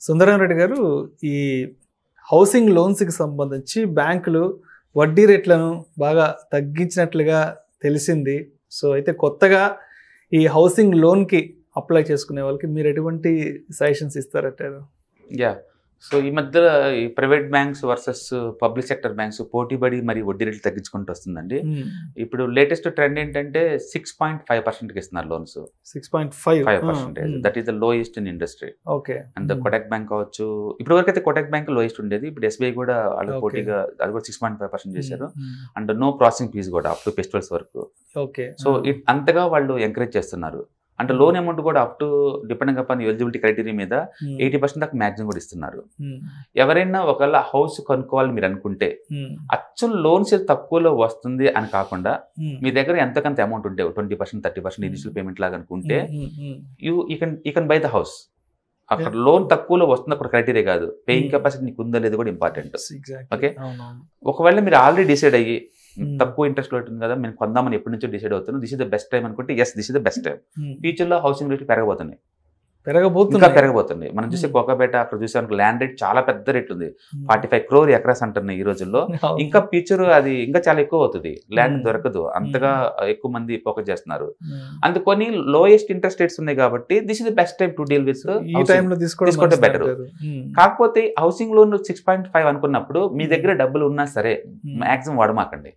సుందరం రెడ్డి గారు, ఈ హౌసింగ్ లోన్స్కి సంబంధించి బ్యాంకులు వడ్డీ రేట్లను బాగా తగ్గించినట్లుగా తెలిసింది. సో అయితే కొత్తగా ఈ హౌసింగ్ లోన్కి అప్లై చేసుకునే వాళ్ళకి మీరు ఎటువంటి సజెషన్స్ ఇస్తారంటారు? సో ఈ మధ్య ఈ private banks versus public sector banks పోటీపడి మరి వడ్డీ రేట్లు తగ్గించుకుంటూ వస్తుందండి. ఇప్పుడు లేటెస్ట్ ట్రెండ్ ఏంటంటే 6.5% ఇస్తున్నారు loans. 6.5%. That is the lowest in industry. Okay. And Kotak bank కావచ్చు, ఇప్పటి వరకు అయితే కోటక్ బ్యాంక్ లోయెస్ట్ ఉండేది. ఇప్పుడు SBI కూడా వాళ్ళ పోటీగా అది కూడా 6.5% చేశారు. అండ్ నో ప్రాసెసింగ్ ఫీజు కూడా అప్ టు ఫెస్టివల్స్ వరకు. ఓకే. సో అంతగా వాళ్ళు ఎంకరేజ్ చేస్తున్నారు. అంటే లోన్ అమౌంట్ కూడా up to depending upon eligibility criteria మీద 80% దాకా మ్యాక్సిమం కూడా ఇస్తున్నారు. ఎవరైనా ఒకవేళ హౌస్ కొనుక్కోవాలి మీరు అనుకుంటే అచ్చం లోన్స్ తక్కువలో వస్తుంది అని కాకుండా మీ దగ్గర ఎంతకంత అమౌంట్ ఉంటే 20%, 30% ఇనిషియల్ పేమెంట్ లాగా అనుకుంటే you can buy the house. అక్కడ లోన్ తక్కువలో వస్తుంది అక్కడ క్రైటీరియా కాదు, పేయింగ్ కెపాసిటీ నీకు ఉందో లేదో కూడా ఇంపార్టెంట్. ఓకే. ఒకవేళ మీరు ఆల్రెడీ డిసైడ్ అయ్యి తక్కువ ఇంట్రెస్ట్ ఉంటుంది కదా మేము కొందామని ఎప్పటి నుంచో డిసైడ్ అవుతున్నాం, this is the best time అనుకుంటే this is the best time. Future లో హౌసింగ్ రేట్లు పెరగబోతున్నాయి. మనం చూసే కోకాపేట అక్కడ చూసానికి ల్యాండ్ రేట్ చాలా పెద్ద రేట్ ఉంది, 45 crore ఎకరాస్ అంటున్నాయి ఈ రోజుల్లో. ఇంకా ఫ్యూచర్ అది ఇంకా చాలా ఎక్కువ అవుతుంది, ల్యాండ్ దొరకదు, అంతగా ఎక్కువ మంది ఫోకస్ చేస్తున్నారు. అందుకని లోయెస్ట్ ఇంట్రెస్ట్ రేట్స్ ఉన్నాయి కాబట్టి this is the best time to deal with, తీసుకుంటే బెటర్. కాకపోతే హౌసింగ్ లోన్ 6.5 అనుకున్నప్పుడు మీ దగ్గర డబ్బులు ఉన్నా సరే మాక్సిమం వాడమాకండి.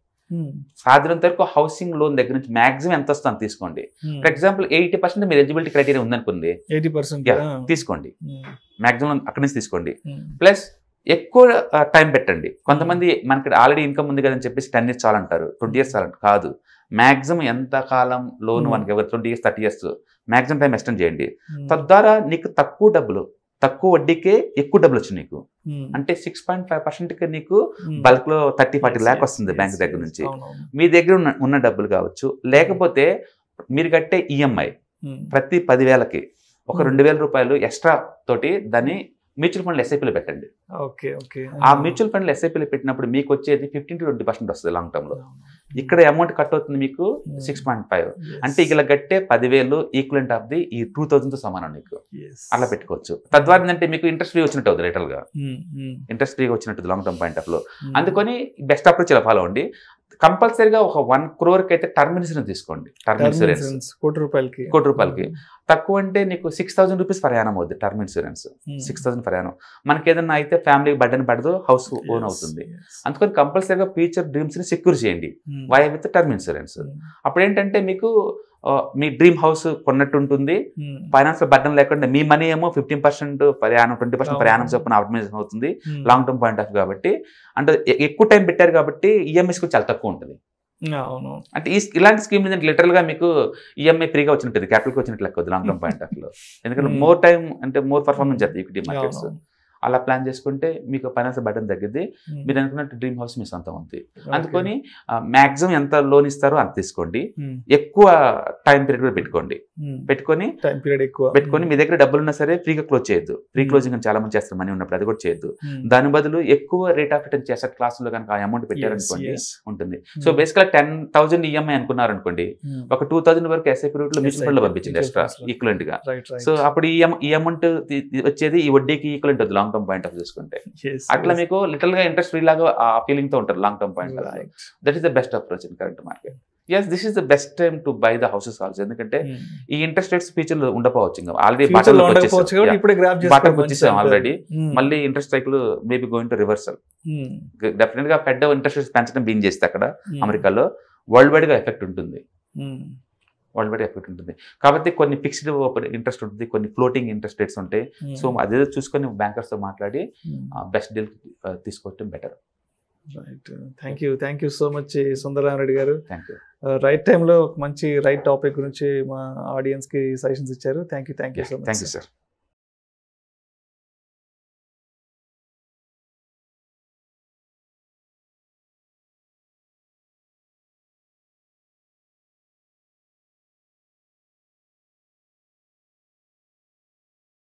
సాధారణ వరకు హౌసింగ్ లోన్ దగ్గర నుంచి మాక్సిమం ఎంత వస్తుందో అంత తీసుకోండి. ఫర్ ఎగ్జాంపుల్ 80% మీరు ఎలిజిబిలిటీ క్రైటీరియా ఉందనుకుంది, 80% తీసుకోండి, మాక్సిమం అక్కడి నుంచి తీసుకోండి. ప్లస్ ఎక్కువ టైం పెట్టండి. కొంతమంది మనకి ఆల్రెడీ ఇన్కమ్ ఉంది కదని చెప్పేసి 10 years చాలంటారు, 20 years చాలంటారు. కాదు, మాక్సిమం ఎంత కాలం లోన్ మనకి ఎవరు 20 years 30 years maximum time extend చేయండి. తద్వారా నీకు తక్కువ డబ్బులు, తక్కువ వడ్డీకే ఎక్కువ డబ్బులు వచ్చి నీకు. అంటే 6.5% నీకు బల్క్ లో 30-40 lakh వస్తుంది బ్యాంక్ దగ్గర నుంచి. మీ దగ్గర ఉన్న డబ్బులు కావచ్చు, లేకపోతే మీరు కట్టే ఈఎంఐ ప్రతి 10,000కి ఒక 2,000 రూపాయలు ఎక్స్ట్రా తోటి దాన్ని మ్యూచువల్ ఫండ్ SIPలో పెట్టండి. ఆ మ్యూచువల్ ఫండ్ SIPలో పెట్టినప్పుడు మీకు వచ్చేది 15 to 20% వస్తుంది లాంగ్ టర్మ్ లో. ఇక్కడ అమౌంట్ కట్ అవుతుంది మీకు 6.5. అంటే ఇలా కట్టే 10,000 ఈక్వలెంట్ ఆఫ్ ది ఈ 2,000 తో సమానం నీకు. అలా పెట్టుకోవచ్చు. తద్వారా ఏంటంటే మీకు ఇంట్రెస్ట్ ఫ్రీ వచ్చినట్టు అవుతుంది, లిటరల్ గా ఇంట్రెస్ట్ ఫ్రీగా వచ్చినట్టు లాంగ్ టర్మ్ పాయింట్ ఆఫ్ లో. అందుకని బెస్ట్ అప్రోచ్ ఇలా ఫాలో అవ్వండి. కంపల్సరీగా ఒక 1 crore అయితే టర్మ్ ఇన్సూరెన్స్ తీసుకోండి. టర్మ్ ఇన్సూరెన్స్ 1 కోటి రూపాయలకి. తక్కువ అంటే నీకు 6,000 rupees per annum అవుతుంది టర్మ్ ఇన్సూరెన్స్. 6,000 per annum. మనకి ఏదన్నా అయితే ఫ్యామిలీ బర్డెన్ పడదు, హౌస్ ఓన్ అవుతుంది. అందుకని కంపల్సరీగా ఫ్యూచర్ డ్రీమ్స్ ని సెక్యూర్ చేయండి వై విత్ టర్మ్ ఇన్సూరెన్స్. అప్పుడు ఏంటంటే మీకు మీ డ్రీమ్ హౌస్ కొన్నట్టు ఉంటుంది, ఫైనాన్షియల్ బర్డెన్ లేకుండా. మీ మనీ ఏమో 15% per annum, 20% per annum చొప్పున ఆప్టిమైజేషన్ అవుతుంది లాంగ్ టర్మ్ పాయింట్ ఆఫ్. కాబట్టి అంటే ఎక్కువ టైం పెట్టారు కాబట్టి ఈఎంఐస్ కూడా చాలా తక్కువ ఉంటుంది. అంటే ఇలాంటి స్కీమ్ లిటరల్ గా మీకు ఈఎంఐ ఫ్రీగా వచ్చినట్టు, క్యాపిటల్ వచ్చినట్టు లెక్క లాంగ్ టర్మ్ పాయింట్ ఆఫ్ లో. ఎందుకంటే మోర్ టైం అంటే మోర్ పర్ఫార్మెన్స్ చేస్తాయి ఈక్విటీ మార్కెట్స్. అలా ప్లాన్ చేసుకుంటే మీకు ఫైనాన్షియల్ బర్డెన్ తగ్గిద్ది, మీరు అనుకున్నట్టు డ్రీమ్ హౌస్ మీ సొంతం ఉంది. అందుకని మాక్సిమం ఎంత లోన్ ఇస్తారో అంత తీసుకోండి, ఎక్కువ టైం పీరియడ్ కూడా పెట్టుకొని మీ దగ్గర డబ్బులు ఉన్నా సరే ఫ్రీగా క్లోజ్ చేయొద్దు. ఫ్రీ క్లోజింగ్ అని చాలా మంది చేస్తారు మనీ ఉన్నప్పుడు, అది కూడా చేయొద్దు. దాని బదులు ఎక్కువ రేట్ ఆఫ్ రిటర్న్ చేసే క్లాస్ లో కనుక ఆ అమౌంట్ పెట్టారనుకోండి ఉంటుంది. సో బేసిక్గా 10,000 ఈఎంఐ అనుకున్నారు అనుకోండి, ఒక 2,000 వరకు SIP రూట్ లో మ్యూచువల్ ఫండ్ లో పంపించింది ఎక్స్ట్రా ఈక్వలెంట్ గా. సో అప్పుడు ఈ అమౌంట్ వచ్చేది ఈ వడ్డీకి ఈక్వలెంట్ అవుతుంది లాంగ్ టర్మ్ పాయింట్ ఆఫ్ చూసుకుంటే. అట్లా మీకు లిటిల్ గా ఇంట్రెస్ట్ ఫ్రీ లాగా ఆ ఫీలింగ్ తో ఉంటారు long term point of. That is the best approach in current market. This is the best time to buy the houses also. ఎందుకంటే ఈ ఇంట్రెస్ట్ రేట్స్ ఫ్యూచర్ లో ఉండకపోవచ్చు, ఇంకా ఆల్రెడీ బాటమ్ వచ్చేసాం ఆల్రెడీ. మళ్ళీ interest cycle maybe going to reversal. Definite గా పెద్ద interest rates పెంచడం బీన్ చేస్తే అక్కడ అమెరికాలో వరల్డ్ వైడ్ గా ఎఫెక్ట్ ఉంటుంది. కాబట్టి కొన్ని ఫిక్స్డ్ ఇంట్రెస్ట్ ఉంటుంది, కొన్ని ఫ్లోటింగ్ ఇంట్రెస్ట్ రేట్స్ ఉంటాయి. సో అదే చూసుకొని బ్యాంకర్స్ తో మాట్లాడి బెస్ట్ డీల్ తీసుకోవటం better. Thank you so much Sundara Reddy garu. Right టైంలో మంచి రైట్ టాపిక్ గురించి మా ఆడియన్స్ కి సజెషన్స్ ఇచ్చారు. Thank you so much. Thank you sir.